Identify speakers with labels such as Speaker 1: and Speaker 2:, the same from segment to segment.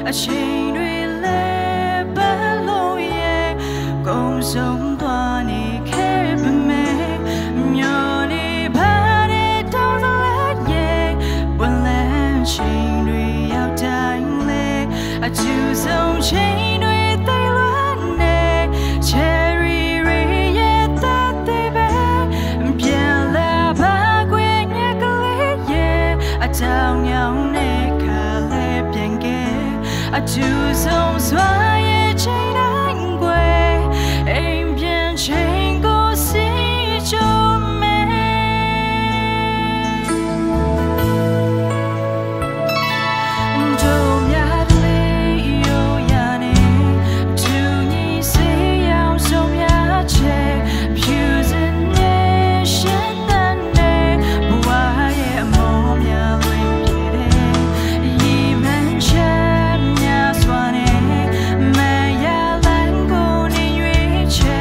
Speaker 1: အချိန်တွေလဲပတ်လို့ရဲ့ကုန်ဆုံးသွားနေခဲ့ပေမဲ့မျောနေပါတဲ့တောင်းစလက်ရဲ့ဝန်လန်းချိန်တွေရောက်တိုင်းလဲအကျူဆုံးချိန်တွေသိလွမ်းနေ Cherry ရဲ့သက်သေးပဲပြန်လာပါခွင့်ညက်ကလေးရဲ့အကြောင်းရောင်နဲ့ခါလဲပြန်ခဲ့အကျူဆုံးစွာရဲ့ချိန်တိုင်းကွယ်အိမ်ပြန်ချိန်ကိုစီချုံမဲတို့များလေးရိုးရနေသူညီစေးရောင်ဆုံးများချေဖြူစင်နေရှင်းတဲ့ဘဝရဲ့အမောများဝင်ပြေတယ်ရီမှန်ချမ်းများစွာနဲ့မရလန်းကိုနေရွေးချေ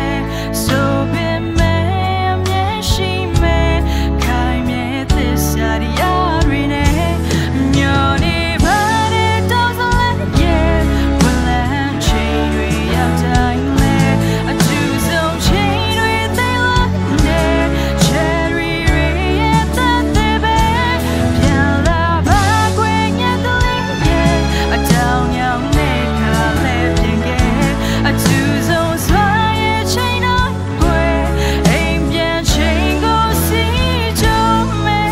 Speaker 1: ဆိုပေမဲ့အမြဲရှိမဲ့ခိုင်မြဲသစ္စာတရားတွေနဲ့မျောနေပါတဲ့တောင်းစလက်ရဲ့ဝန်လန်းချိန်တွေရောက်တိုင်းလဲအကျူဆုံးချိန်တွေသိလွမ်းနေ Cherry ရဲ့သက်သေးပဲပြန်လာပါခွင့်ညက်ကလေးရဲ့အကြောင်းရောင်နဲ့ခါလဲပြန်ခဲ့အကျူဆုံးစွာရဲ့ချိန်တော့ကွယ်အိမ်ပြန်ချိန်ကိုစီချုံမဲ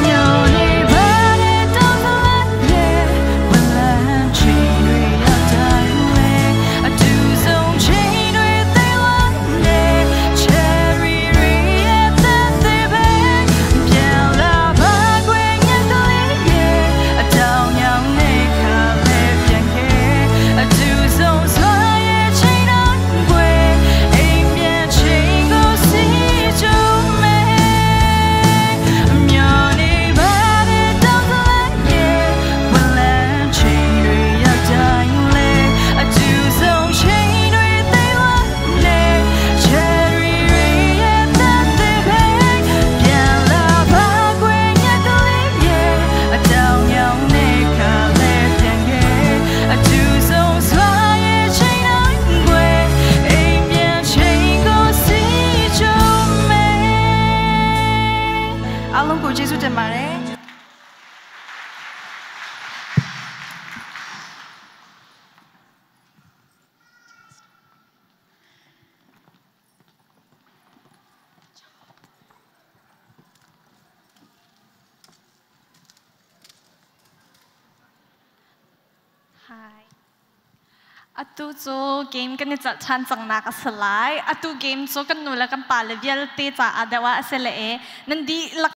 Speaker 1: မျောနေပါတဲ့တောင်းစလက်ရဲ့ဝန်လန်းချိန်တွေရောက်တိုင်းလဲအကျူဆုံးချိန်တွေသိလွမ်းနေ Cherry ရဲ့သက်သေးပဲပြန်လာပါခွင့်ညက်ကလေးရဲ့အကြောင်းရောင်နဲ့ခါလဲပြန်ခဲ့အကျူဆုံးစွာရဲ့ချိန်တိုင်းကွယ်အိမ်ပြန်ချိန်ကိုစီချုံမဲမျောနေပါတဲ့တောင်းစလက်ရဲ့ဝန်လန်းချိန်တွေရောက်တိုင်းလဲအကျူဆုံးချိန်တွေသိလွမ်းနေ Cherry ရဲ့သက်သေးပဲပြန်လာပါခွင့်ညက်ကလေးရဲ့အကြောင်းရောင်နဲ့ခါလဲပြန်ခဲ့အကျူဆုံးစွာရဲ့ချိန်တိုင်းကွယ်အိမ်ပြန်ချိန်ကိုစီချုံမဲအားလုံးကိုကျေးဇူးတင်ပါတယ်
Speaker 2: Hi. Atu zo game kan ni chan chang na ka salai. Atu game zo kan nula kan palavial te cha adawa asele e. Nandi